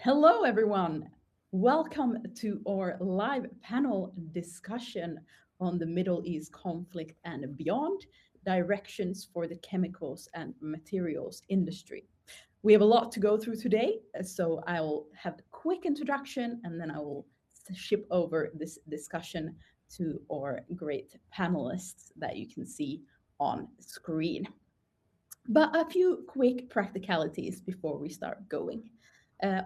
Hello, everyone. Welcome to our live panel discussion on the Middle East conflict and beyond directions for the chemicals and materials industry. We have a lot to go through today, so I will have a quick introduction and then I will ship over this discussion to our great panelists that you can see on screen. But a few quick practicalities before we start going.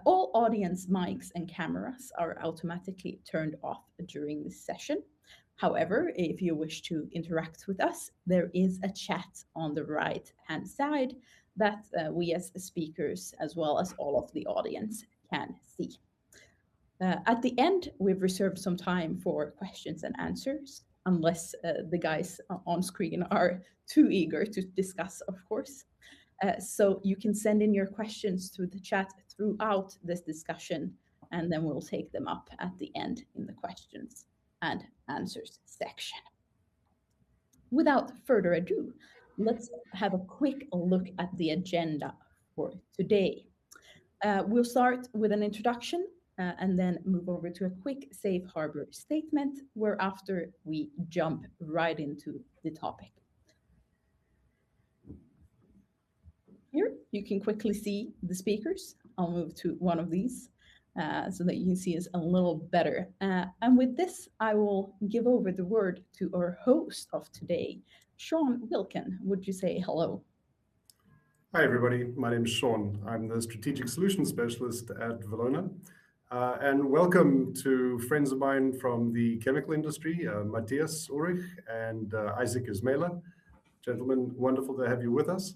All audience mics and cameras are automatically turned off during this session. However, if you wish to interact with us, there is a chat on the right hand side that we as speakers, as well as all of the audience, can see. At the end, we've reserved some time for questions and answers, unless the guys on screen are too eager to discuss, of course. So you can send in your questions through the chat throughout this discussion, and then we'll take them up at the end in the questions and answers section. Without further ado, let's have a quick look at the agenda for today. We'll start with an introduction and then move over to a quick safe harbor statement, whereafter we jump right into the topic. Here, you can quickly see the speakers. I'll move to one of these so that you can see us a little better. And with this, I will give over the word to our host of today, Shaun Wilken. Would you say hello? Hi, everybody. My name is Shaun. I'm the Strategic Solutions Specialist at Valona. And welcome to friends of mine from the chemical industry, Matthias Ullrich and Ismaila. Gentlemen, wonderful to have you with us.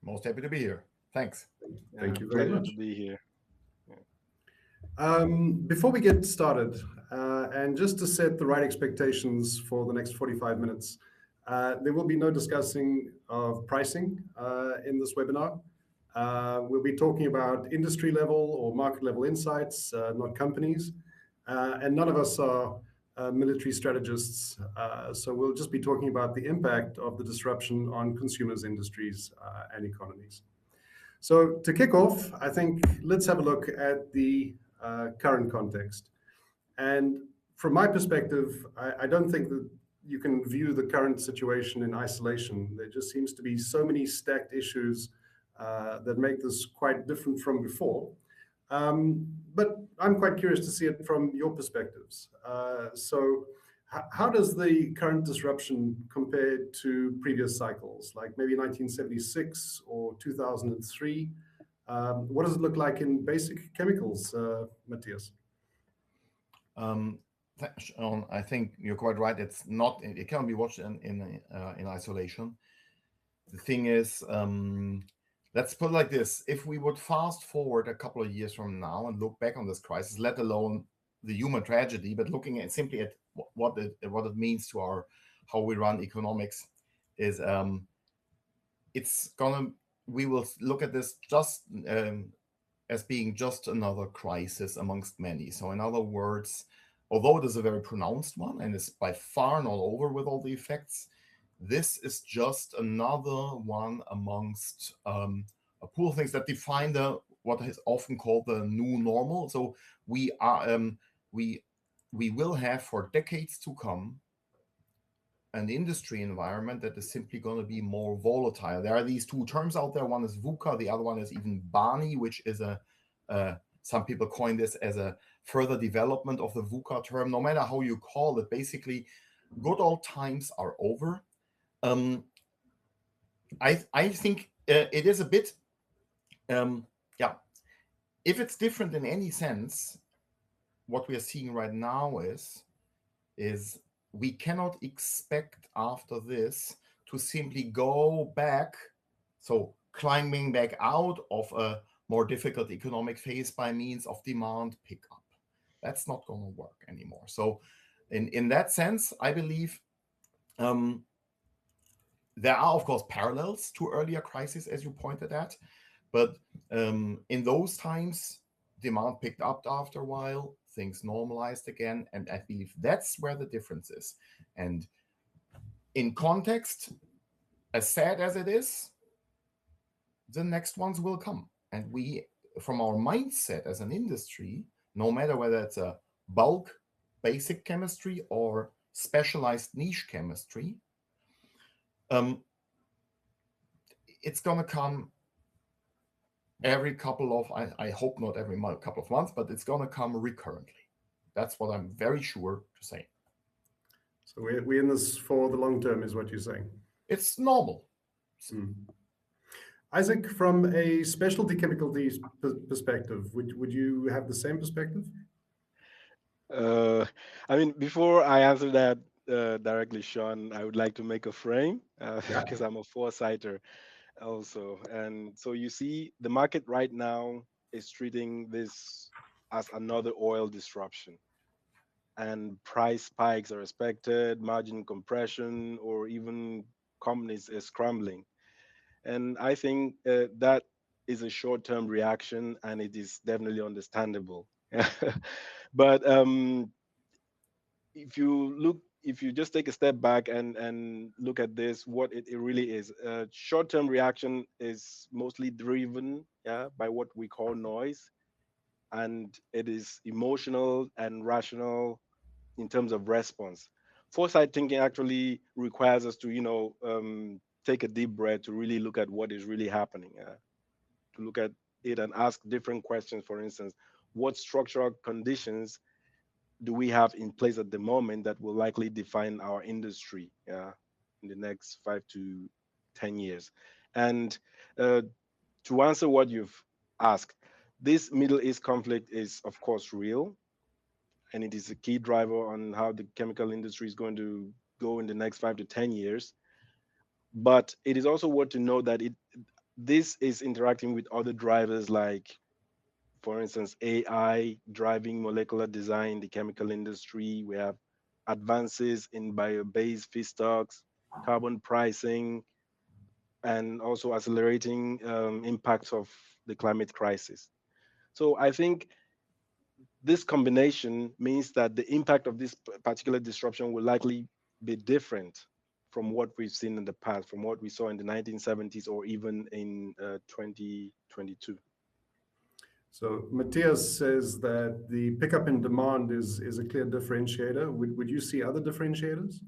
Most happy to be here. Thanks. Thank you very much. To be here. Before we get started, and just to set the right expectations for the next 45 minutes, there will be no discussing of pricing in this webinar. We'll be talking about industry level or market level insights, not companies. And none of us are military strategists. So we'll just be talking about the impact of the disruption on consumers, industries, and economies. So to kick off, I think let's have a look at the current context. And from my perspective, I don't think that you can view the current situation in isolation. There just seems to be so many stacked issues that make this quite different from before. But I'm quite curious to see it from your perspectives. So how does the current disruption compare to previous cycles, like maybe 1976 or 2003? What does it look like in basic chemicals, Matthias? Shaun, I think you're quite right. It can't be watched in isolation. The thing is, let's put it like this. If we would fast forward a couple of years from now and look back on this crisis, let alone the human tragedy, but looking at simply at what it means to how we run economics, is we will look at this just as being just another crisis amongst many. So in other words, although it is a very pronounced one and is by far not over with all the effects, this is just another one amongst a pool of things that define what is often called the new normal. So we will have for decades to come an industry environment that is simply going to be more volatile. There are these two terms out there. One is VUCA, the other one is even BANI, which is some people coin this as a further development of the VUCA term. No matter how you call it, basically, good old times are over. I think it is a bit, if it's different in any sense, what we are seeing right now is we cannot expect after this to simply go back, so climbing back out of a more difficult economic phase by means of demand pickup. That's not going to work anymore. So in that sense, I believe there are, of course, parallels to earlier crises, as you pointed at. But in those times, demand picked up after a while, things normalized again. And I believe that's where the difference is. And in context, as sad as it is, the next ones will come. And we from our mindset as an industry, no matter whether it's a bulk basic chemistry or specialized niche chemistry, it's going to come every couple of, I hope not every couple of months, but it's going to come recurrently. That's what I'm very sure to say. So we're in this for the long term, is what you're saying. It's normal. Isaac, from a specialty chemical perspective, would you have the same perspective? I mean, before I answer that directly, Shaun, I would like to make a frame because I'm a foresighter also. And so you see, the market right now is treating this as another oil disruption. And price spikes are expected, margin compression, or even companies are scrambling. And I think that is a short-term reaction, and it is definitely understandable. But if you just take a step back and look at this, what it really is, short-term reaction is mostly driven, by what we call noise, and it is emotional and rational in terms of response. Foresight thinking actually requires us to, take a deep breath to really look at what is really happening, to look at it and ask different questions. For instance, what structural conditions do we have in place at the moment that will likely define our industry in the next 5 to 10 years? And to answer what you've asked, this Middle East conflict is, of course, real, and it is a key driver on how the chemical industry is going to go in the next 5 to 10 years. But it is also worth to know that this is interacting with other drivers, like, for instance, AI driving molecular design in the chemical industry. We have advances in bio-based feedstocks, carbon pricing, and also accelerating impacts of the climate crisis. So I think this combination means that the impact of this particular disruption will likely be different from what we've seen in the past, from what we saw in the 1970s or even in 2022. So Matthias says that the pickup in demand is a clear differentiator. Would you see other differentiators?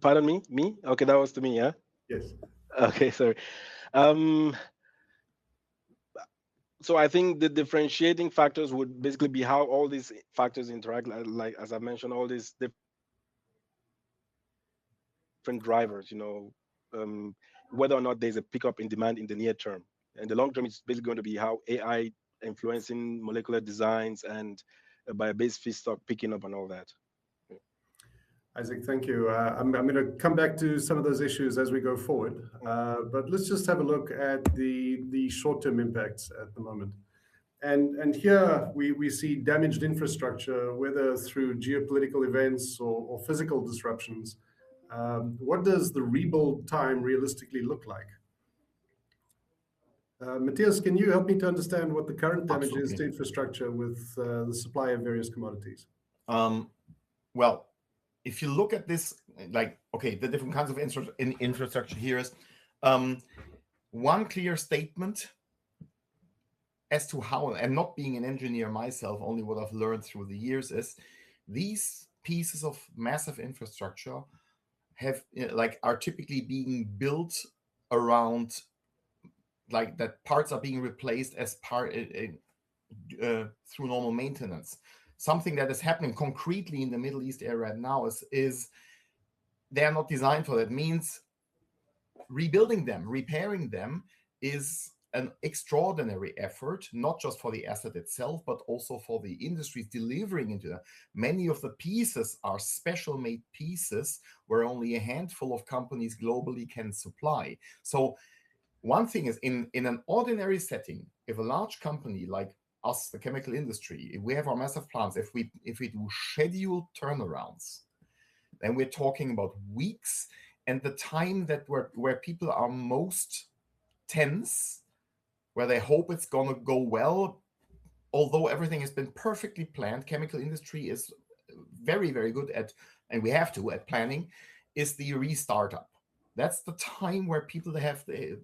Pardon me? Me? Okay, that was to me, yeah? Yes. Okay, sorry. Um, so I think the differentiating factors would basically be how all these factors interact, like as I mentioned, all these different drivers, whether or not there's a pickup in demand in the near term. In the long term, it's basically going to be how AI influencing molecular designs and bio-based feedstock picking up and all that. Isaac, thank you. I'm going to come back to some of those issues as we go forward, but let's just have a look at the short-term impacts at the moment. And here we see damaged infrastructure, whether through geopolitical events or physical disruptions. What does the rebuild time realistically look like? Matthias, can you help me to understand what the current damage is to infrastructure with the supply of various commodities? Well, if you look at this, the different kinds of infrastructure here is one clear statement as to how, and not being an engineer myself, only what I've learned through the years is these pieces of massive infrastructure are typically being built around that parts are being replaced as through normal maintenance. Something that is happening concretely in the Middle East area now is they are not designed for that. It means rebuilding them, repairing them is an extraordinary effort, not just for the asset itself, but also for the industries delivering into them. Many of the pieces are special made pieces where only a handful of companies globally can supply. So one thing is in an ordinary setting, if a large company like us, the chemical industry, if we have our massive plants, if we do scheduled turnarounds, then we're talking about weeks, and the time that where people are most tense, where they hope it's gonna go well, although everything has been perfectly planned. Chemical industry is very, very good at, and we have to at planning, is the restart up. that's the time where people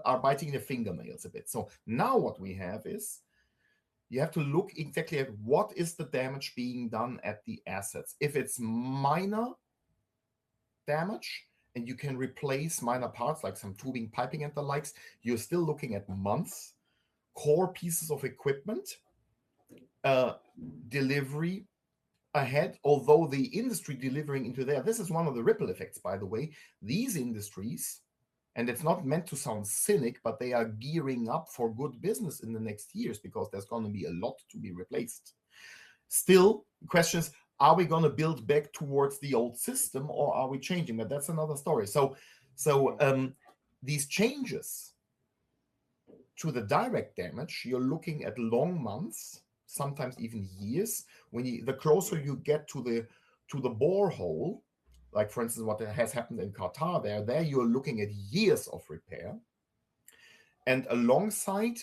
are biting their fingernails a bit. So now what we have is you have to look exactly at what is the damage being done at the assets. If it's minor damage and you can replace minor parts like some tubing, piping, and the likes, you're still looking at months. Core pieces of equipment, delivery ahead, although the industry delivering into there, this is one of the ripple effects, by the way. These industries, and it's not meant to sound cynic, but they are gearing up for good business in the next years because there's going to be a lot to be replaced. Still, questions, are we going to build back towards the old system or are we changing? But that's another story. So these changes to the direct damage, you're looking at long months, sometimes even years. The closer you get to the borehole, like for instance what has happened in Qatar, there you're looking at years of repair. And alongside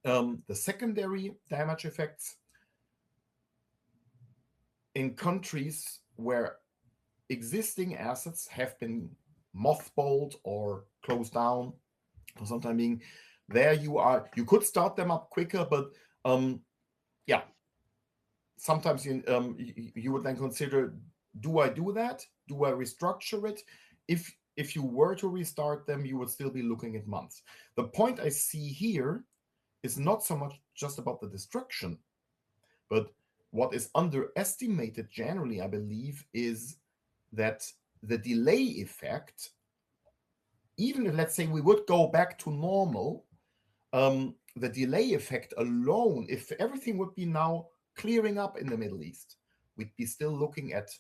the secondary damage effects in countries where existing assets have been mothballed or closed down for some time being, there you could start them up quicker, but yeah, sometimes you would then consider, do I do that? Do I restructure it? If you were to restart them, you would still be looking at months. The point I see here is not so much just about the destruction, but what is underestimated generally, I believe, is that the delay effect, even if, let's say, we would go back to normal, the delay effect alone, if everything would be now clearing up in the Middle East, we'd be still looking at,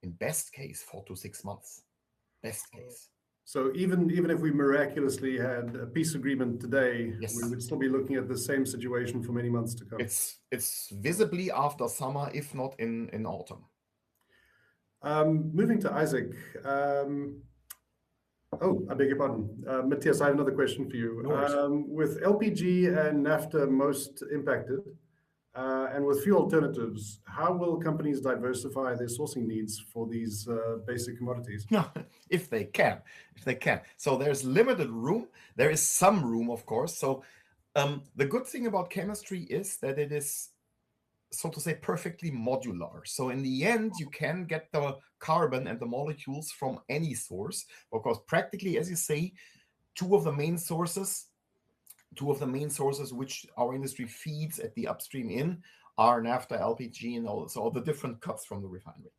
in best case, 4 to 6 months. Best case. So even if we miraculously had a peace agreement today, yes, we would still be looking at the same situation for many months to come. It's visibly after summer, if not in autumn. Moving to Isaac. Oh, I beg your pardon. Matthias, I have another question for you. No with LPG and naphtha most impacted, and with few alternatives, how will companies diversify their sourcing needs for these basic commodities? If they can. So there's limited room. There is some room, of course. So the good thing about chemistry is that it is, so to say, perfectly modular. So in the end, you can get the carbon and the molecules from any source, because practically, as you say, two of the main sources which our industry feeds at the upstream in are naphtha, LPG, and all the different cuts from the refinery.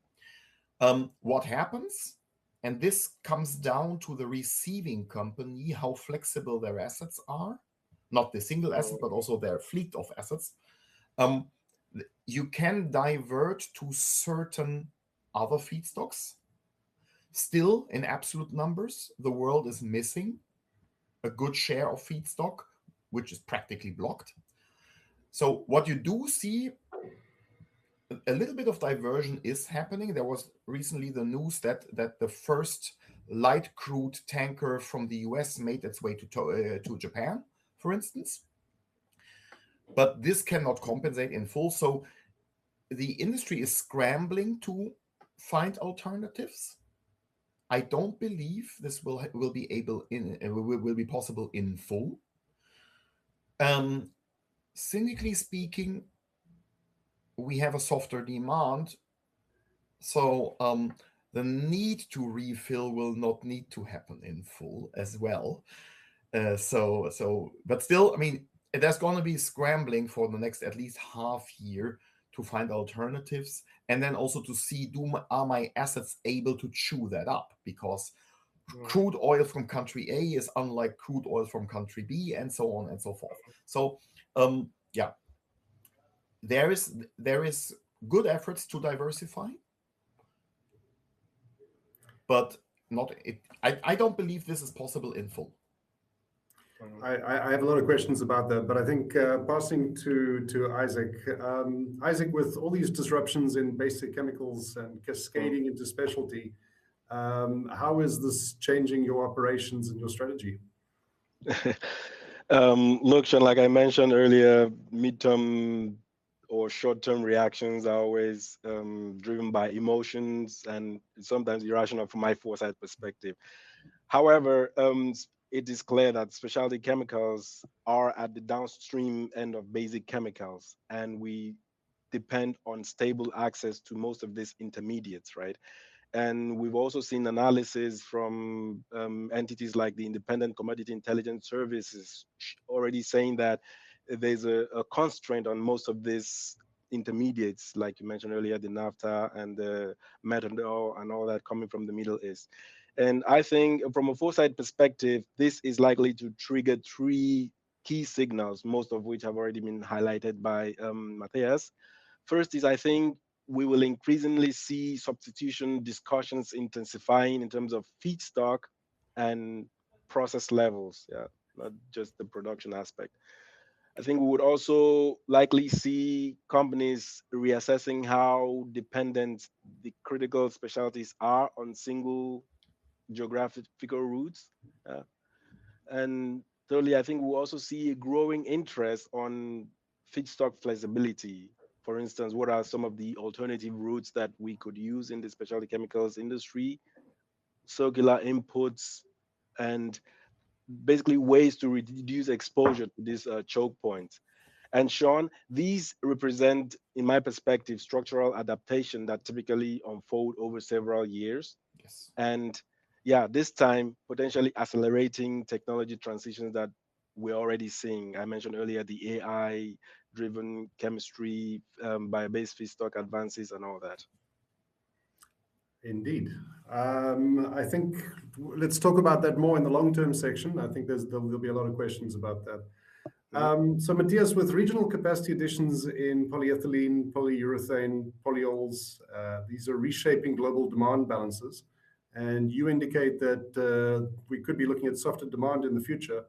What happens, and this comes down to the receiving company, how flexible their assets are, not the single asset, but also their fleet of assets. You can divert to certain other feedstocks. Still, in absolute numbers, the world is missing a good share of feedstock, which is practically blocked. So what you do see, a little bit of diversion is happening. There was recently the news that the first light crude tanker from the US made its way to Japan, for instance. But this cannot compensate in full. So the industry is scrambling to find alternatives. I don't believe this will be possible in full. Cynically speaking, we have a softer demand, so the need to refill will not need to happen in full as well. But still, I mean, there's going to be scrambling for the next at least half year to find alternatives, and then also to see, are my assets able to chew that up? Because crude oil from country A is unlike crude oil from country B, and so on and so forth. So yeah, there is good efforts to diversify, but I don't believe this is possible in full. I have a lot of questions about that, but I think passing to Isaac. Isaac, with all these disruptions in basic chemicals and cascading into specialty, how is this changing your operations and your strategy? Look, Shaun, like I mentioned earlier, midterm or short-term reactions are always driven by emotions and sometimes irrational from my foresight perspective. However, it is clear that specialty chemicals are at the downstream end of basic chemicals, and we depend on stable access to most of these intermediates, right? And we've also seen analysis from entities like the Independent Commodity Intelligence Services already saying that there's a constraint on most of these intermediates, like you mentioned earlier, the naphtha and the methanol and all that coming from the Middle East. And I think from a foresight perspective, this is likely to trigger three key signals, most of which have already been highlighted by Matthias. First is, I think, we will increasingly see substitution discussions intensifying in terms of feedstock and process levels, yeah, not just the production aspect. I think we would also likely see companies reassessing how dependent the critical specialties are on single geographical routes. And thirdly, I think we'll also see a growing interest on feedstock flexibility. For instance, what are some of the alternative routes that we could use in the specialty chemicals industry, circular inputs, and basically ways to reduce exposure to these choke points. And Shaun, these represent, in my perspective, structural adaptation that typically unfold over several years. Yes. And yeah, this time potentially accelerating technology transitions that we're already seeing. I mentioned earlier the AI driven chemistry, bio-based feedstock advances, and all that. Indeed. I think let's talk about that more in the long-term section. I think there'll be a lot of questions about that. So Matthias, with regional capacity additions in polyethylene, polyurethane, polyols, these are reshaping global demand balances. And you indicate that we could be looking at softer demand in the future.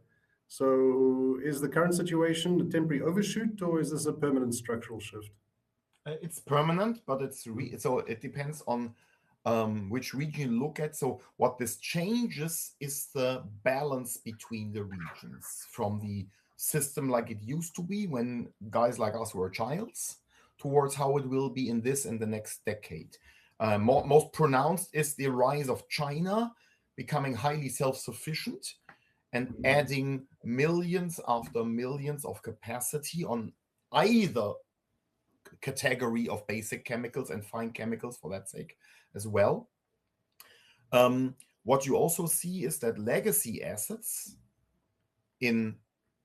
So is the current situation a temporary overshoot, or is this a permanent structural shift? It's permanent, but so it depends on which region you look at. So what this changes is the balance between the regions from the system like it used to be when guys like us were childs towards how it will be in this and the next decade. Most pronounced is the rise of China becoming highly self-sufficient and adding millions after millions of capacity on either category of basic chemicals and fine chemicals for that sake as well. What you also see is that legacy assets in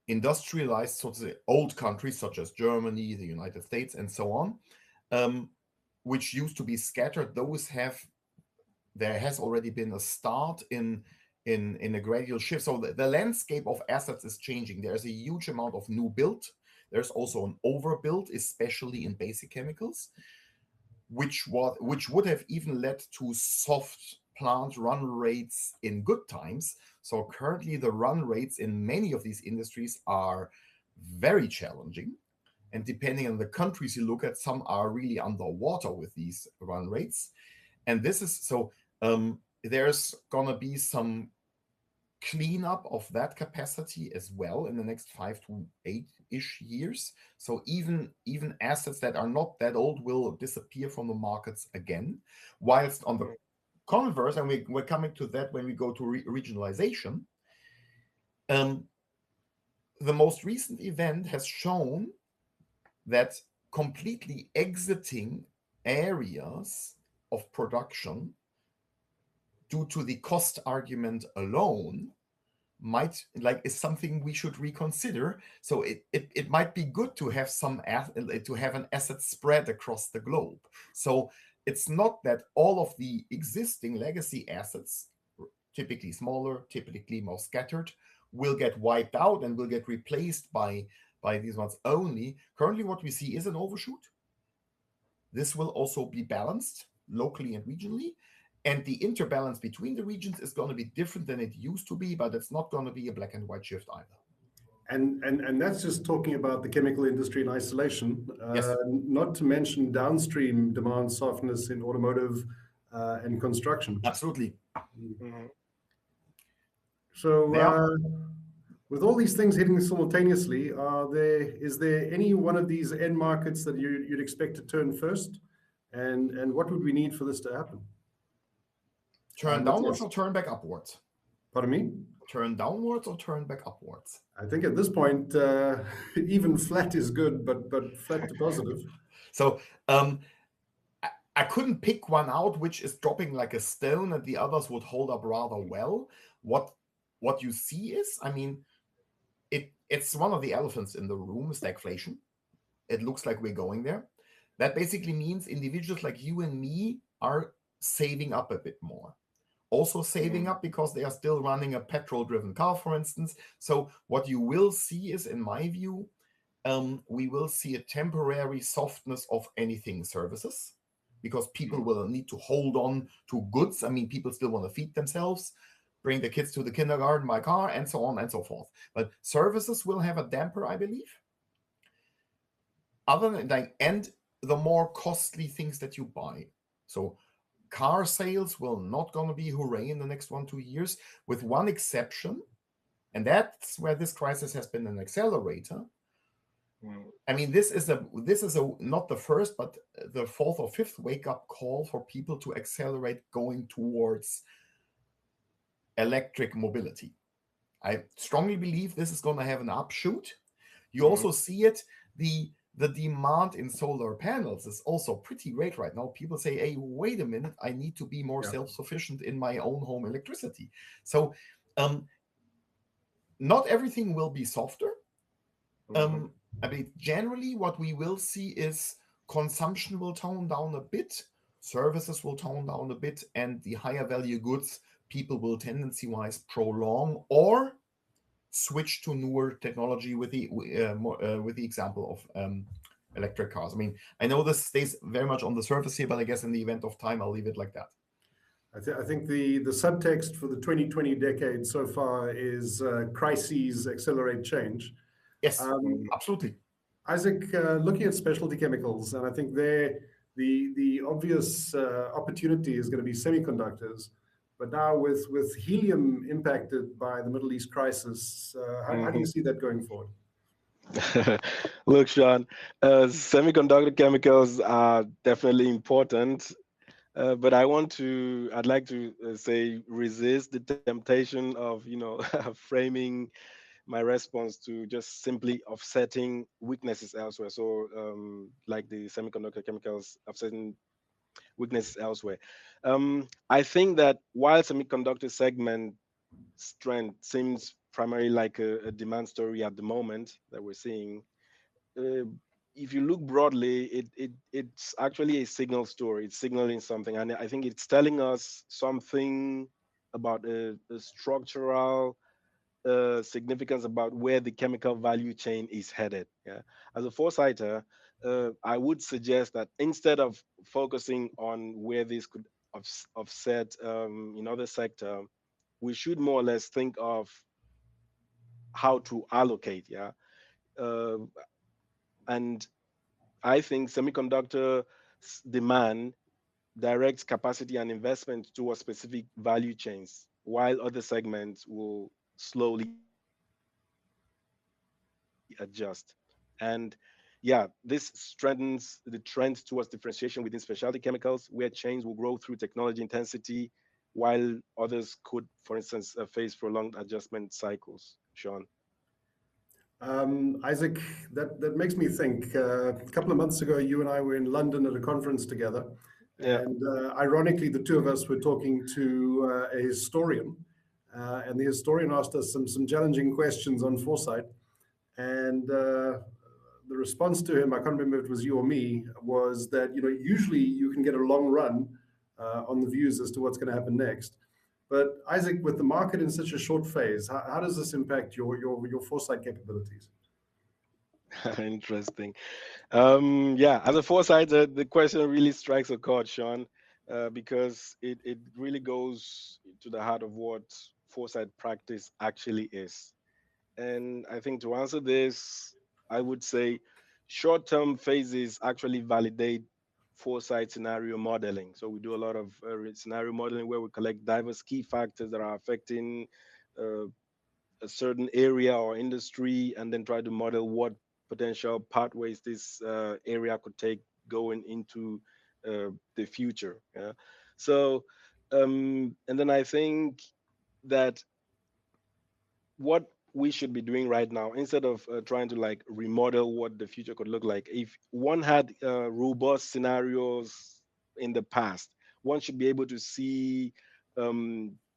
industrialized sort of old countries such as Germany, the United States, and so on, which used to be scattered, there has already been a start in a gradual shift. So the landscape of assets is changing. There's a huge amount of new build. There's also an overbuild, especially in basic chemicals, which would have even led to soft plant run rates in good times. So currently the run rates in many of these industries are very challenging. And depending on the countries you look at, some are really underwater with these run rates. And this is so there's going to be some cleanup of that capacity as well in the next 5 to 8-ish years. So even assets that are not that old will disappear from the markets again. Whilst on the converse, and we're coming to that when we go to regionalization, the most recent event has shown that completely exiting areas of production due to the cost argument alone is something we should reconsider. So it might be good to have an asset spread across the globe. So it's not that all of the existing legacy assets, typically smaller, typically more scattered, will get wiped out and will get replaced by these ones only. Currently, what we see is an overshoot. This will also be balanced locally and regionally. And the interbalance between the regions is going to be different than it used to be, but it's not going to be a black and white shift either. And that's just talking about the chemical industry in isolation, Yes. not to mention downstream demand softness in automotive and construction. Absolutely. Mm-hmm. So with all these things hitting simultaneously, is there any one of these end markets that you'd expect to turn first? And what would we need for this to happen? Turn downwards or turn back upwards? Pardon me? Turn downwards or turn back upwards? I think at this point, even flat is good, but flat to positive. So I couldn't pick one out which is dropping like a stone and the others would hold up rather well. What you see is, I mean, it's one of the elephants in the room, stagflation. It looks like we're going there. That basically means individuals like you and me are saving up a bit more. Also saving up because they are still running a petrol-driven car, for instance. So what you will see is, in my view, we will see a temporary softness of anything services, because people will need to hold on to goods. I mean, people still want to feed themselves, bring the kids to the kindergarten by car, and so on and so forth. But services will have a damper, I believe. Other than that, and the more costly things that you buy. So car sales will not going to be hooray in the next 1-2 years, with one exception, and that's where this crisis has been an accelerator. I mean, this is a not the first, but the fourth or fifth wake-up call for people to accelerate going towards electric mobility. I strongly believe this is going to have an upshoot. You also see it, the demand in solar panels is also pretty great right now. People say, hey, wait a minute, I need to be more self-sufficient in my own home electricity. So not everything will be softer. I mean, generally what we will see is consumption will tone down a bit, services will tone down a bit, and the higher value goods people will tendency-wise prolong or switch to newer technology with the example of electric cars. I mean, I know this stays very much on the surface here, but I guess in the event of time, I'll leave it like that. I think the subtext for the 2020 decade so far is crises accelerate change. Yes, absolutely. Isaac, looking at specialty chemicals, and I think there the obvious opportunity is going to be semiconductors. But now with helium impacted by the Middle East crisis, how do you see that going forward? Look, Shaun, semiconductor chemicals are definitely important, but I'd like to say resist the temptation of framing my response to just simply offsetting weaknesses elsewhere. So, like the semiconductor chemicals offsetting weaknesses elsewhere. I think that while semiconductor segment strength seems primarily like a demand story at the moment that we're seeing, if you look broadly, it's actually a signal story. It's signaling something, and I think it's telling us something about a structural significance about where the chemical value chain is headed. Yeah, as a foresighter, I would suggest that instead of focusing on where this could offset in other sector, we should more or less think of how to allocate. Yeah, uh, and I think semiconductor demand directs capacity and investment towards specific value chains, while other segments will slowly adjust. And yeah, this strengthens the trend towards differentiation within specialty chemicals, where chains will grow through technology intensity, while others could, for instance, face prolonged adjustment cycles. Shaun. Isaac, that makes me think. A couple of months ago, you and I were in London at a conference together, Yeah. and ironically, the two of us were talking to a historian, and the historian asked us some challenging questions on foresight, and the response to him, I can't remember if it was you or me, was that usually you can get a long run on the views as to what's going to happen next. But Isaac, with the market in such a short phase, how does this impact your foresight capabilities? Interesting. Yeah, as a foresighter, the question really strikes a chord, Shaun, because it really goes to the heart of what foresight practice actually is. And I think to answer this, I would say short-term phases actually validate foresight scenario modeling. So we do a lot of scenario modeling where we collect diverse key factors that are affecting uh, a certain area or industry, and then try to model what potential pathways this area could take going into the future. Yeah. So, and then I think that what we should be doing right now, instead of trying to like remodel what the future could look like, if one had robust scenarios in the past, one should be able to see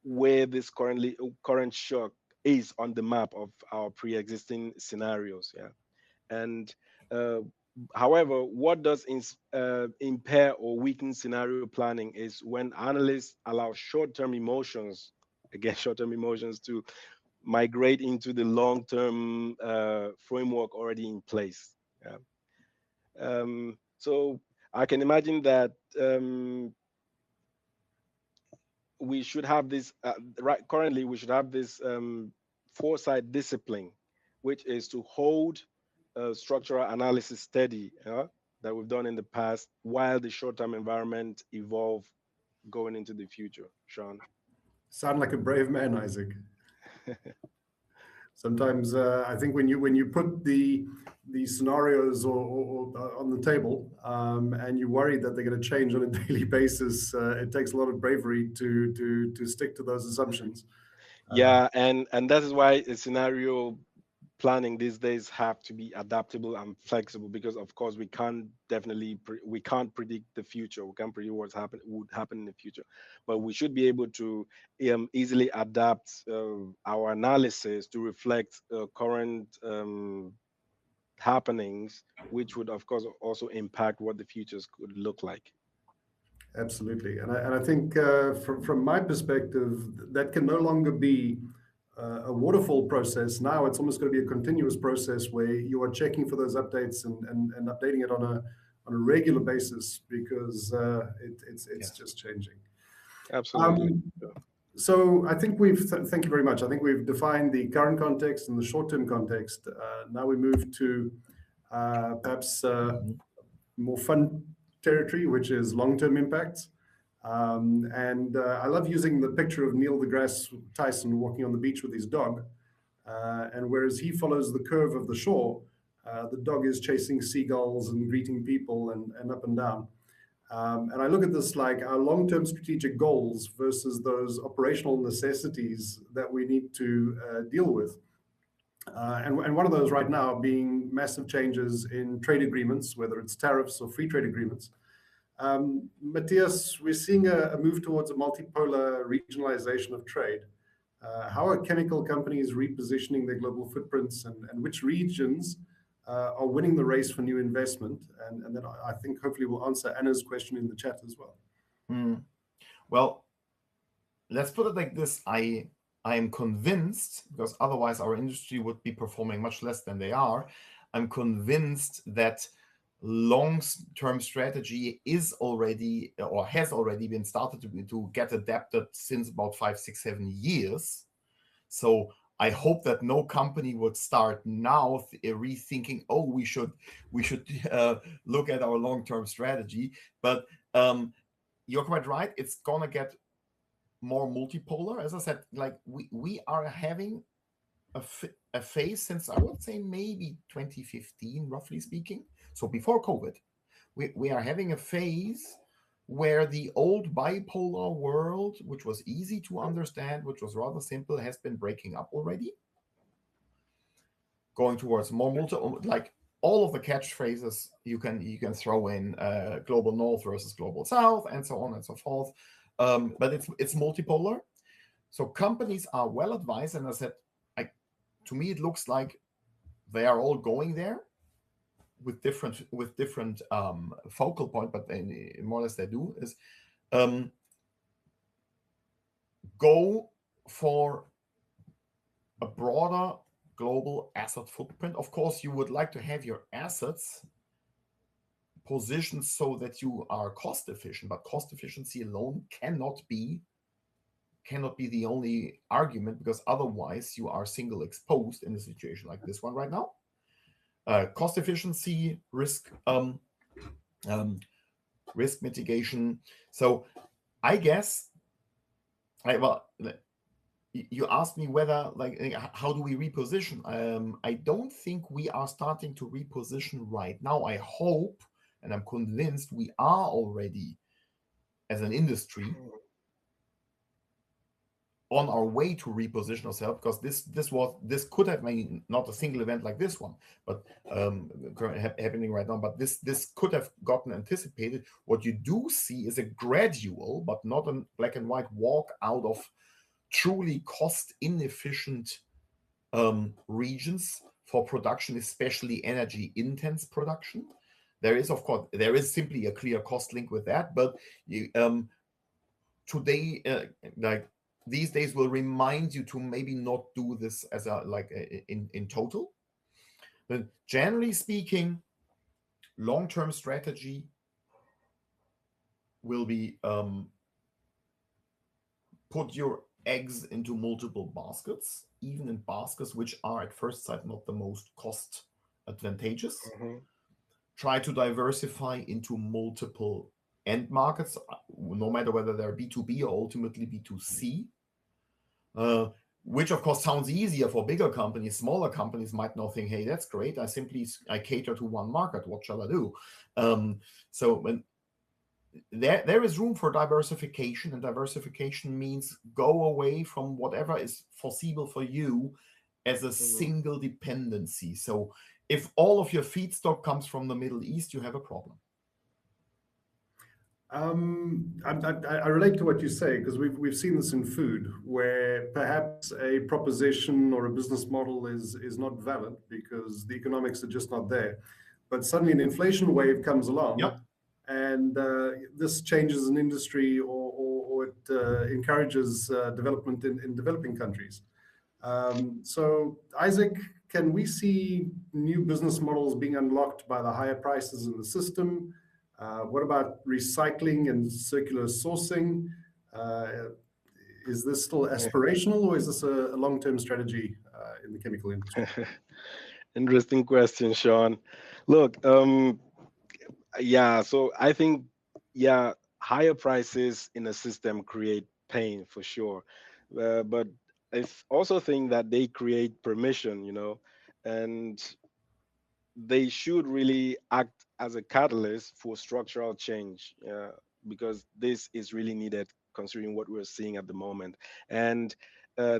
where this current shock is on the map of our pre-existing scenarios. Yeah. And uh, however, what does impair or weaken scenario planning is when analysts allow short-term emotions, again, short-term emotions, to migrate into the long-term framework already in place. Yeah. So I can imagine that we should have this right currently. We should have this foresight discipline, which is to hold structural analysis steady, that we've done in the past, while the short-term environment evolve going into the future. Shaun. Sound like a brave man, Isaac. Sometimes I think when you put the scenarios or on the table, and you worry that they're going to change on a daily basis, it takes a lot of bravery to stick to those assumptions. Yeah, and that is why a scenario planning these days have to be adaptable and flexible, because of course we can't we can't predict the future. We can't predict would happen in the future, but we should be able to easily adapt our analysis to reflect current happenings, which would of course also impact what the futures could look like. Absolutely, and I think from my perspective, that can no longer be a waterfall process. Now it's almost going to be a continuous process where you are checking for those updates and updating it on a regular basis, because it's Yes. just changing. Absolutely. So I think thank you very much. I think we've defined the current context and the short-term context. Now we move to perhaps more fun territory, which is long-term impacts. And I love using the picture of Neil deGrasse Tyson walking on the beach with his dog. And whereas he follows the curve of the shore, the dog is chasing seagulls and greeting people and up and down. And I look at this like our long-term strategic goals versus those operational necessities that we need to deal with. And one of those right now being massive changes in trade agreements, whether it's tariffs or free trade agreements. Matthias, we're seeing a move towards a multipolar regionalization of trade. How are chemical companies repositioning their global footprints, and which regions are winning the race for new investment? And then I think hopefully we'll answer Anna's question in the chat as well. Well, let's put it like this. I am convinced, because otherwise our industry would be performing much less than they are. I'm convinced that long-term strategy is already or has already been started to get adapted since about 5, 6, 7 years. So I hope that no company would start now rethinking, oh, we should look at our long-term strategy. But you're quite right. It's gonna get more multipolar. As I said, like we are having a phase since, I would say, maybe 2015, roughly speaking. So before COVID, we are having a phase where the old bipolar world, which was easy to understand, which was rather simple, has been breaking up already. Going towards more like all of the catchphrases you can throw in, global north versus global south, and so on and so forth. But it's multipolar. So companies are well advised, and I said, to me, it looks like they are all going there with different focal point, but more or less they do is go for a broader global asset footprint. Of course, you would like to have your assets positioned so that you are cost efficient, but cost efficiency alone cannot be the only argument, because otherwise you are single exposed in a situation like this one right now. Cost efficiency, risk mitigation. So I guess, you asked me whether, like, how do we reposition? I don't think we are starting to reposition right now. I hope, and I'm convinced we are already, as an industry, on our way to reposition ourselves, because this could have been not a single event like this one, but happening right now. But this could have gotten anticipated. What you do see is a gradual, but not a black and white walk out of truly cost inefficient regions for production, especially energy intense production. There is simply a clear cost link with that, but today, like these days, will remind you to maybe not do this as in total. But generally speaking, long-term strategy will be put your eggs into multiple baskets, even in baskets which are at first sight not the most cost advantageous. Mhm. Try to diversify into multiple end markets, no matter whether they're B2B or ultimately B2C, which of course sounds easier for bigger companies. Smaller companies might not think, hey, that's great. I cater to one market. What shall I do? So when there is room for diversification, and diversification means go away from whatever is foreseeable for you as a single dependency. So if all of your feedstock comes from the Middle East, you have a problem. I relate to what you say, because we've seen this in food, where perhaps a proposition or a business model is not valid because the economics are just not there. But suddenly an inflation wave comes along, Yep. and this changes an industry, or it encourages development in developing countries. So, Isaac, can we see new business models being unlocked by the higher prices in the system? What about recycling and circular sourcing? Is this still aspirational, or is this a long-term strategy in the chemical industry? Interesting question, Shaun. Look, yeah, so I think, yeah, higher prices in a system create pain for sure. But also think that they create permission, and they should really act as a catalyst for structural change, because this is really needed considering what we're seeing at the moment. And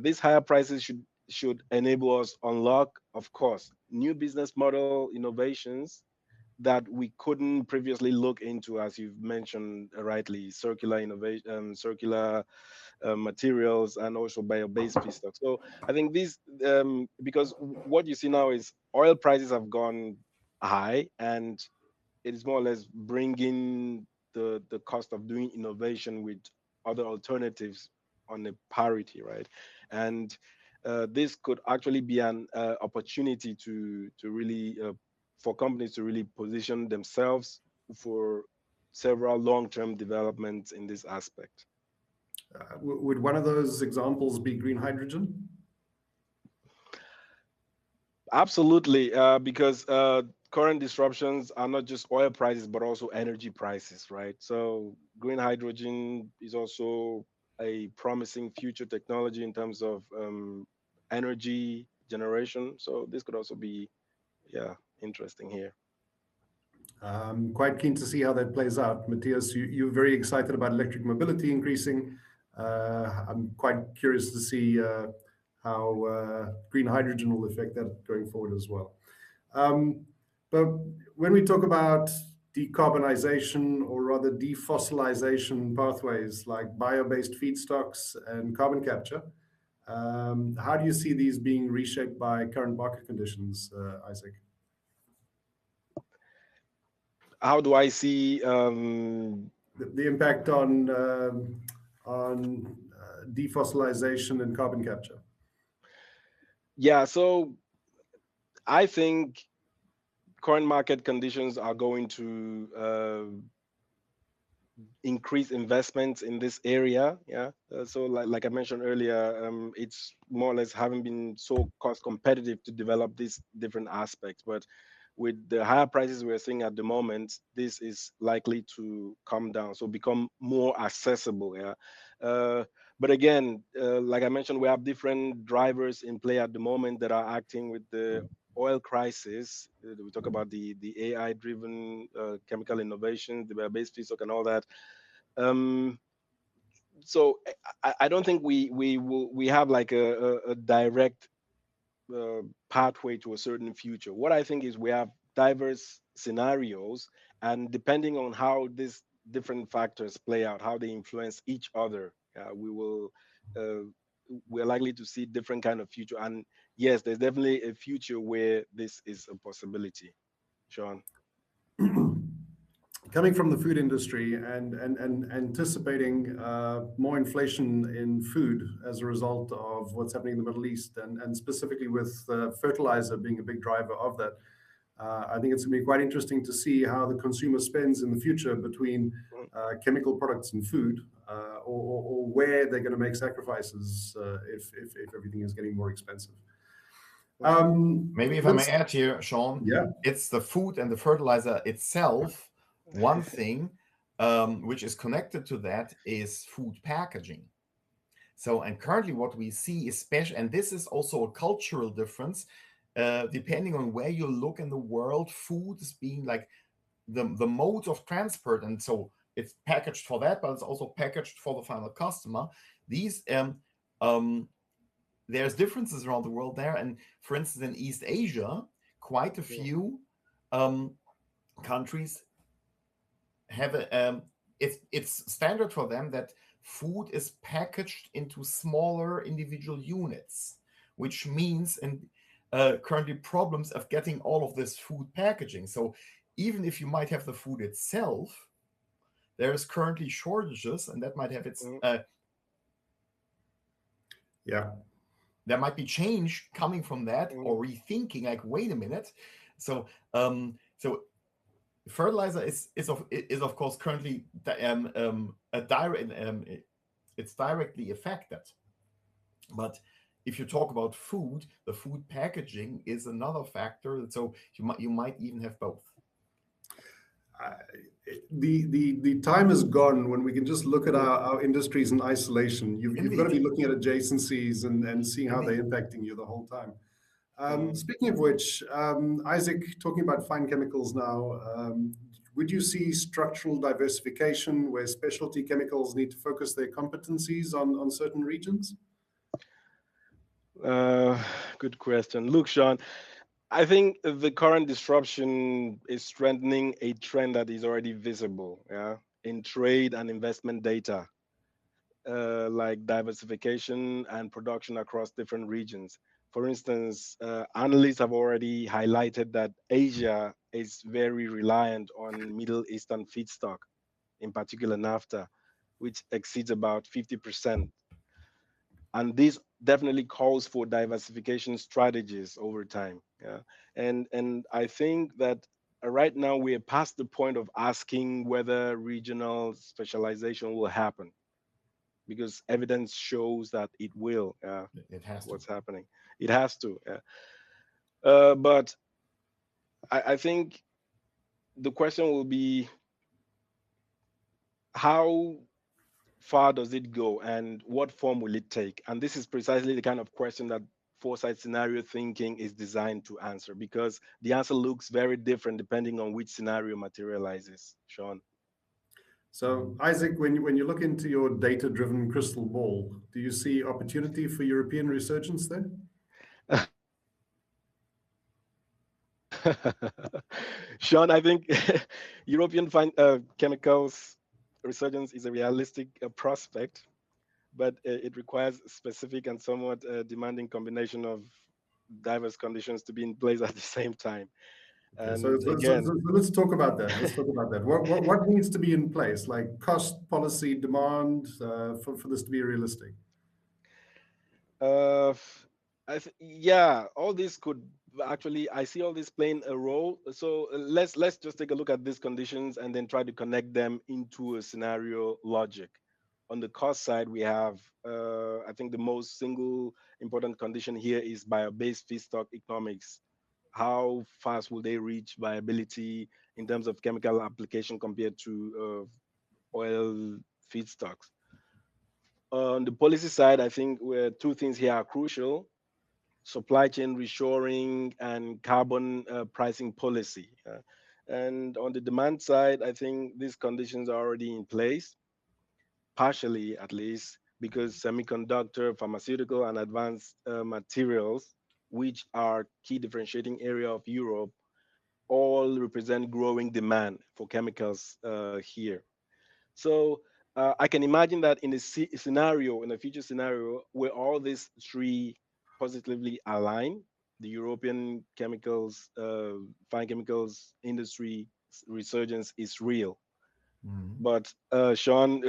these higher prices should enable us unlock, of course, new business model innovations that we couldn't previously look into, as you've mentioned rightly, circular innovation, circular materials, and also bio-based feedstock. So I think this, because what you see now is oil prices have gone high, and it is more or less bringing the cost of doing innovation with other alternatives on a parity, right? And this could actually be an opportunity to really for companies to really position themselves for several long-term developments in this aspect. Would one of those examples be green hydrogen? Absolutely, because current disruptions are not just oil prices, but also energy prices, right? So green hydrogen is also a promising future technology in terms of energy generation. So this could also be, yeah, interesting here. I'm quite keen to see how that plays out. Matthias, you're very excited about electric mobility increasing. I'm quite curious to see how green hydrogen will affect that going forward as well. But when we talk about decarbonization, or rather defossilization pathways like bio-based feedstocks and carbon capture, how do you see these being reshaped by current market conditions, Isaac? How do I see The impact on defossilization and carbon capture? yeah, so I think current market conditions are going to increase investments in this area. Yeah. So like I mentioned earlier, it's more or less having been so cost competitive to develop these different aspects. But with the higher prices we're seeing at the moment, this is likely to come down, so become more accessible. Yeah. But again, like I mentioned, we have different drivers in play at the moment that are acting with the oil crisis. We talk about the AI driven chemical innovation, the based feedstock and all that. So I don't think we have like a direct pathway to a certain future. What I think is we have diverse scenarios, and depending on how these different factors play out, how they influence each other, uh, we're likely to see different kind of future. And yes, there's definitely a future where this is a possibility. Shaun. Coming from the food industry and anticipating more inflation in food as a result of what's happening in the Middle East, and specifically with fertilizer being a big driver of that, I think it's going to be quite interesting to see how the consumer spends in the future between chemical products and food, or where they're going to make sacrifices if everything is getting more expensive. Maybe if I may add here, Shaun, yeah, it's the food and the fertilizer itself. One thing which is connected to that is food packaging. So, and currently what we see, especially, and this is also a cultural difference, depending on where you look in the world, food is being like the mode of transport. And so it's packaged for that, but it's also packaged for the final customer. These, there's differences around the world there. And for instance, in East Asia, quite a few countries have it's standard for them that food is packaged into smaller individual units, which means currently problems of getting all of this food packaging. So even if you might have the food itself, there is currently shortages, and that might have its there might be change coming from that, or rethinking, like, wait a minute. So fertilizer is of course currently a direct it's directly affected, but if you talk about food, the food packaging is another factor. So you might even have both. The time is gone when we can just look at our industries in isolation. You've got to be looking at adjacencies and seeing how they're impacting you the whole time. Speaking of which, Isaac, talking about fine chemicals now, would you see structural diversification where specialty chemicals need to focus their competencies on certain regions? Good question. Look, Shaun, I think the current disruption is strengthening a trend that is already visible, in trade and investment data, like diversification and production across different regions. For instance, analysts have already highlighted that Asia is very reliant on Middle Eastern feedstock, in particular naphtha, which exceeds about 50%. And this definitely calls for diversification strategies over time. And I think that right now we are past the point of asking whether regional specialization will happen, because evidence shows that it will. It has what's to. happening. It has to. But I think the question will be, how far does it go and what form will it take? And this is precisely the kind of question that foresight scenario thinking is designed to answer, because the answer looks very different depending on which scenario materializes. Shaun. So, Isaac, when you look into your data-driven crystal ball, do you see opportunity for European resurgence there? Shaun, I think European chemicals resurgence is a realistic prospect, but it requires specific and somewhat demanding combination of diverse conditions to be in place at the same time. Okay, And so again, let's talk about that. Let's talk about that. What needs to be in place, like cost, policy, demand, for this to be realistic? yeah, all this could actually, I see all this playing a role. So let's just take a look at these conditions and then try to connect them into a scenario logic. On the cost side, we have, I think the most single important condition here is bio-based feedstock economics. How fast will they reach viability in terms of chemical application compared to oil feedstocks? On the policy side, I think where two things here are crucial: supply chain reshoring and carbon pricing policy. And on the demand side, I think these conditions are already in place. partially at least, because semiconductor, pharmaceutical, and advanced materials, which are key differentiating area of Europe, all represent growing demand for chemicals here. So I can imagine that in a scenario, in a future scenario, where all these three positively align, the European chemicals, fine chemicals industry resurgence is real. Mhm. But Shaun,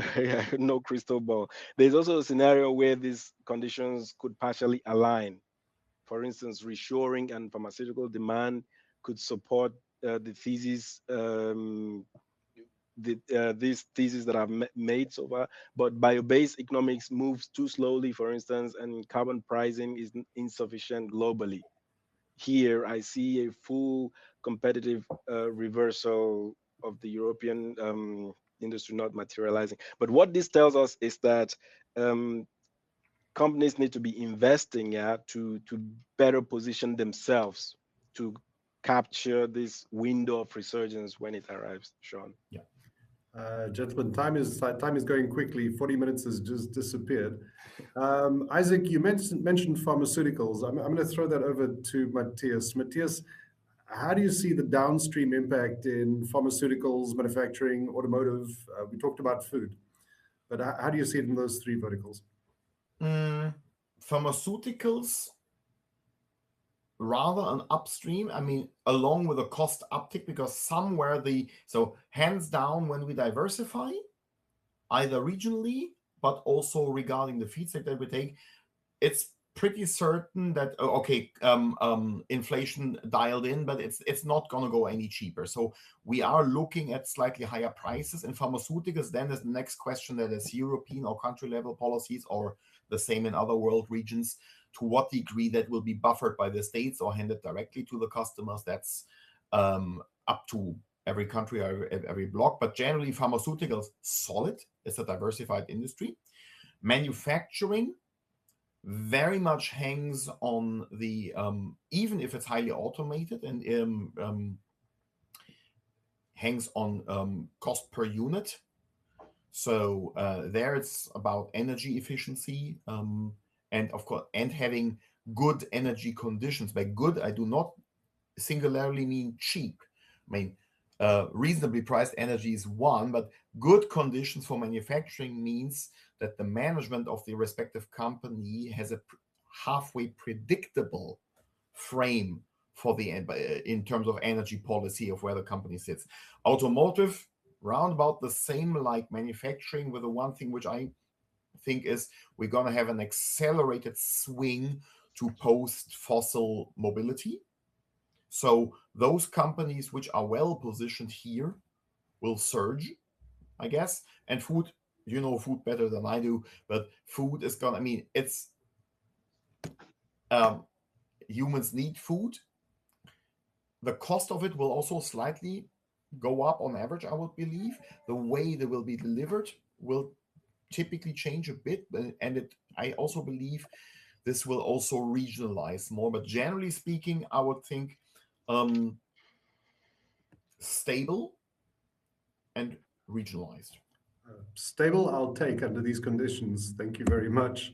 no crystal ball. There's also a scenario where these conditions could partially align. For instance, reshoring and pharmaceutical demand could support the thesis, these theses that I've made so far. But bio-based economics moves too slowly, for instance, and carbon pricing is insufficient globally. Here, I see a full competitive reversal of the European industry not materializing. But what this tells us is that um, companies need to be investing, yeah, to better position themselves to capture this window of resurgence when it arrives, Sean. Yeah. Gentlemen, time is going quickly. 40 minutes has just disappeared. Isaac, you mentioned pharmaceuticals. I'm going to throw that over to Matthias. Matthias, how do you see the downstream impact in pharmaceuticals, manufacturing, automotive? We talked about food, but how do you see it in those three verticals? Mm, Pharmaceuticals, rather an upstream, I mean, along with a cost uptick, because somewhere so hands down, when we diversify, either regionally, but also regarding the feedstock that we take, it's pretty certain that okay, inflation dialed in, but it's not going to go any cheaper. So we are looking at slightly higher prices in pharmaceuticals. Then is the next question, that is European or country level policies, or the same in other world regions, to what degree that will be buffered by the states or handed directly to the customers. That's up to every country or every block. But generally, pharmaceuticals, solid. It's a diversified industry. Manufacturing very much hangs on the even if it's highly automated, and hangs on cost per unit. So there it's about energy efficiency, and of course, and having good energy conditions. By good, I do not singularly mean cheap. I mean, reasonably priced energy is one, but good conditions for manufacturing means that the management of the respective company has a halfway predictable frame for the in terms of energy policy of where the company sits. Automotive, round about the same like manufacturing, with the one thing which I think is we're going to have an accelerated swing to post-fossil mobility. So those companies which are well positioned here will surge, I guess. And food, you know food better than I do, but food is gonna, I mean, it's humans need food. The cost of it will also slightly go up on average, I would believe. The way they will be delivered will typically change a bit, and I also believe this will also regionalize more. But generally speaking, I would think stable and regionalized. Stable, I'll take under these conditions. Thank you very much.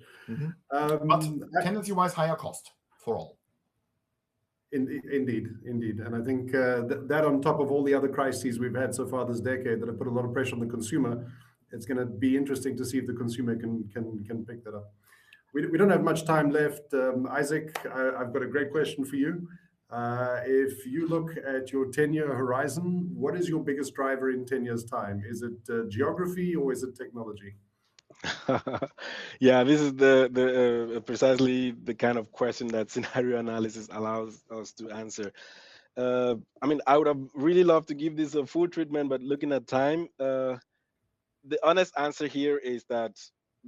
But tendency-wise, higher cost for all. Indeed. And I think that on top of all the other crises we've had so far this decade that have put a lot of pressure on the consumer, it's going to be interesting to see if the consumer can pick that up. We don't have much time left. Isaac, I've got a great question for you. If you look at your 10-year horizon, what is your biggest driver in 10 years' time? Is it geography or is it technology? Yeah, this is the precisely the kind of question that scenario analysis allows us to answer. I mean, I would have really loved to give this a full treatment, but looking at time, the honest answer here is that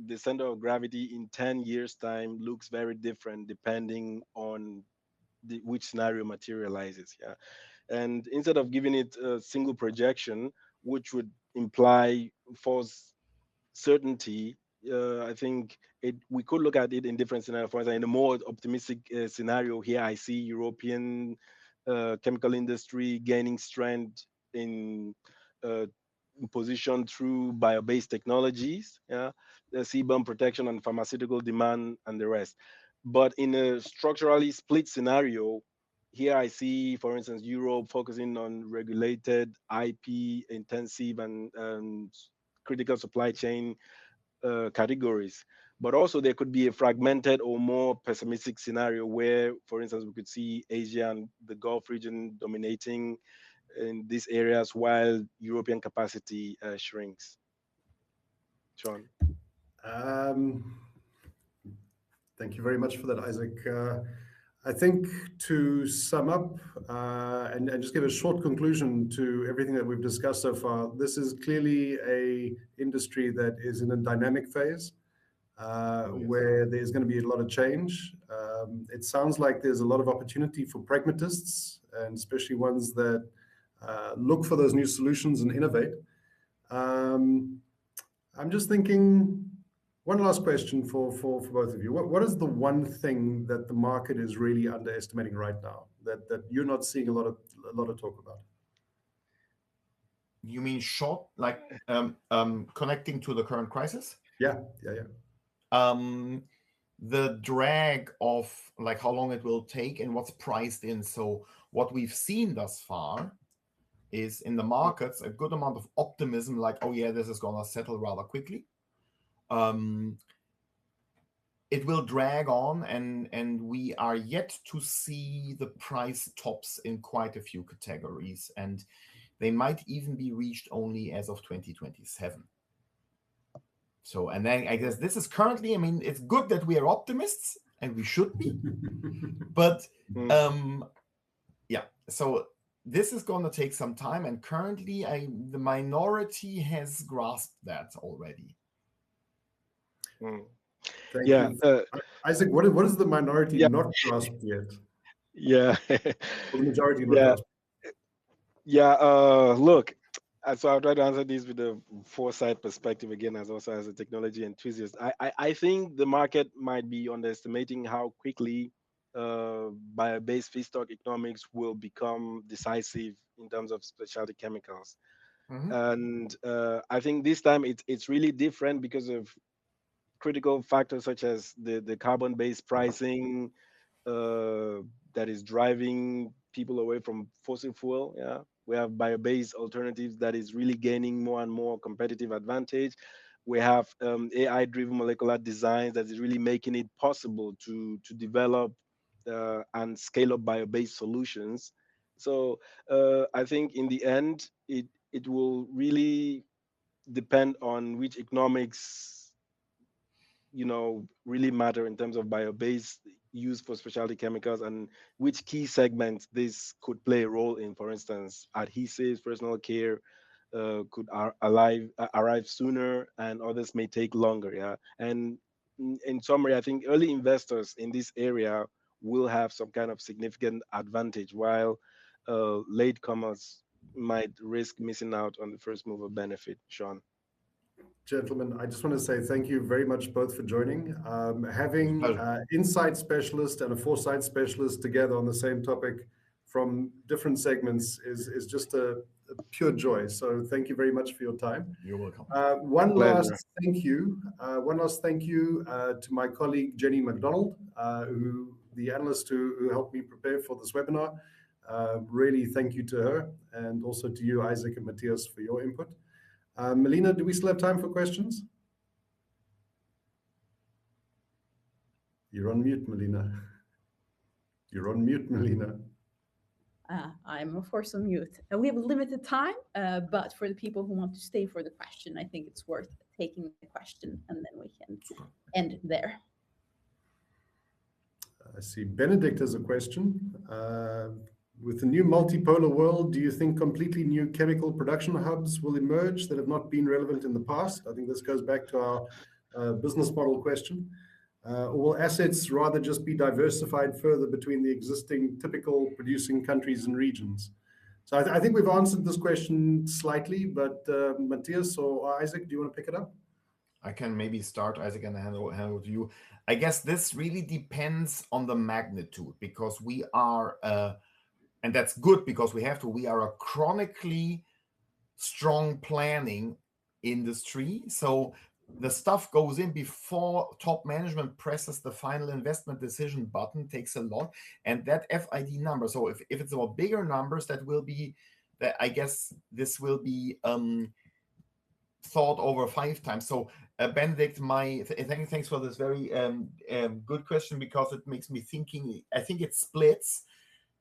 the center of gravity in 10 years' time looks very different depending on which scenario materializes. Yeah, and instead of giving it a single projection, which would imply false certainty, I think we could look at it in different scenarios. For example, in a more optimistic scenario here, I see European chemical industry gaining strength in positioned through bio-based technologies, yeah, the seaborne protection and pharmaceutical demand and the rest. But in a structurally split scenario, here I see, for instance, Europe focusing on regulated, IP intensive and critical supply chain categories. But also there could be a fragmented or more pessimistic scenario where, for instance, we could see Asia and the Gulf region dominating in these areas while European capacity shrinks. Shaun. Um, Thank you very much for that, Isaac. I think to sum up and just give a short conclusion to everything that we've discussed so far, this is clearly a industry that is in a dynamic phase where there's going to be a lot of change. It sounds like there's a lot of opportunity for pragmatists, and especially ones that look for those new solutions and innovate. I'm just thinking, one last question for both of you. What is the one thing that the market is really underestimating right now that you're not seeing a lot of talk about? You mean short, like connecting to the current crisis? Yeah. The drag of like how long it will take and what's priced in. So what we've seen thus far is in the markets a good amount of optimism, like, oh yeah, this is gonna settle rather quickly. It will drag on, and we are yet to see the price tops in quite a few categories, and they might even be reached only as of 2027. So, and then I guess this is currently, I mean, it's good that we are optimists, and we should be, but yeah, so this is going to take some time, and currently the minority has grasped that already. Thank you. Isaac, what is the minority not grasped yet? Yeah. Or the majority not grasped? Yeah, look, so I'll try to answer this with a foresight perspective again, as also as a technology enthusiast. I think the market might be underestimating how quickly bio-based feedstock economics will become decisive in terms of specialty chemicals. And I think this time it's really different because of critical factors such as the carbon-based pricing that is driving people away from fossil fuel. Yeah, we have bio-based alternatives that is really gaining more and more competitive advantage. We have AI-driven molecular designs that is really making it possible to develop and scale up bio-based solutions. So I think in the end, it will really depend on which economics really matter in terms of bio-based use for specialty chemicals and which key segments this could play a role in. For instance, adhesives, personal care could arrive sooner, and others may take longer. Yeah, and in summary, I think early investors in this area will have some kind of significant advantage, while latecomers might risk missing out on the first mover benefit. Shaun. Gentlemen, I just want to say thank you very much both for joining. Having insight specialist and a foresight specialist together on the same topic from different segments is just a pure joy. So thank you very much for your time. You're welcome. One last thank you to my colleague Jenny McDonald, the analyst who helped me prepare for this webinar. Really thank you to her, and also to you, Isaac and Matthias, for your input. Melina, do we still have time for questions? You're on mute, Melina. You're on mute, Melina. I'm of course on mute. We have limited time, but for the people who want to stay for the question, I think it's worth taking the question, and then we can end there. I see Benedict has a question. With the new multipolar world, do you think completely new chemical production hubs will emerge that have not been relevant in the past? I think this goes back to our business model question. Or will assets rather just be diversified further between the existing typical producing countries and regions? So I think we've answered this question slightly, but Matthias or Isaac, do you want to pick it up? I can maybe start, Isaac, and hand over to you. I guess this really depends on the magnitude, because we are... and that's good because we are a chronically strong planning industry. So the stuff goes in before top management presses the final investment decision button, takes a lot. And that FID number, so if it's about bigger numbers, that will be, I guess this will be thought over 5 times. So Benedict, thanks for this very good question, because it makes me thinking. I think it splits.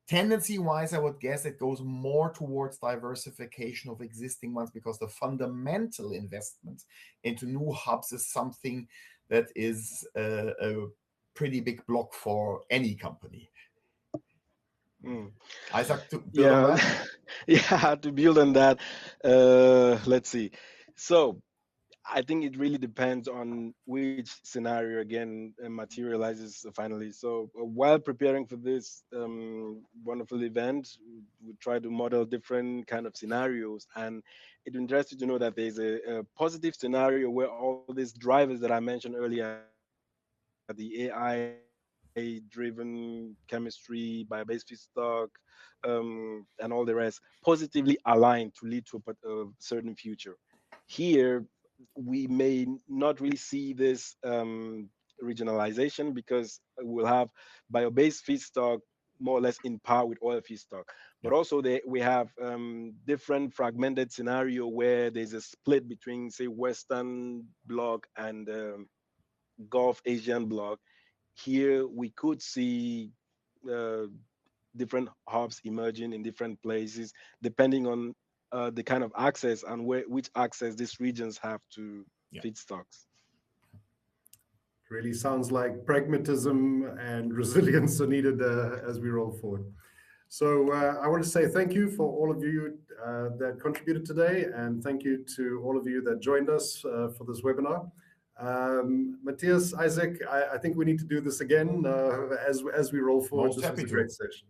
Tendency-wise, I would guess it goes more towards diversification of existing ones, because the fundamental investment into new hubs is something that is a pretty big block for any company. Isaac, to build on that? Yeah, to build on that, let's see. So I think it really depends on which scenario again materializes finally. So while preparing for this wonderful event, we try to model different kind of scenarios, and it's interesting to know that there's a positive scenario where all these drivers that I mentioned earlier, the AI-driven chemistry, bio-based feedstock, and all the rest, positively aligned to lead to a certain future. Here we may not really see this regionalization, because we'll have bio-based feedstock more or less in par with oil feedstock. But also we have different fragmented scenario where there's a split between, say, Western bloc and Gulf Asian bloc. Here we could see uh, different hubs emerging in different places, depending on the kind of access and which access these regions have to feedstocks. Really sounds like pragmatism and resilience are needed as we roll forward. So I want to say thank you for all of you that contributed today, and thank you to all of you that joined us for this webinar. Matthias, Isaac, I think we need to do this again as we roll forward. Most this was happy a to. great session.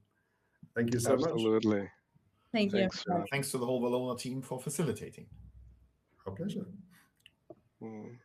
Thank you so much. Absolutely. Thank you. Thanks, Shaun. Thanks to the whole Valona team for facilitating. Our pleasure. Mm.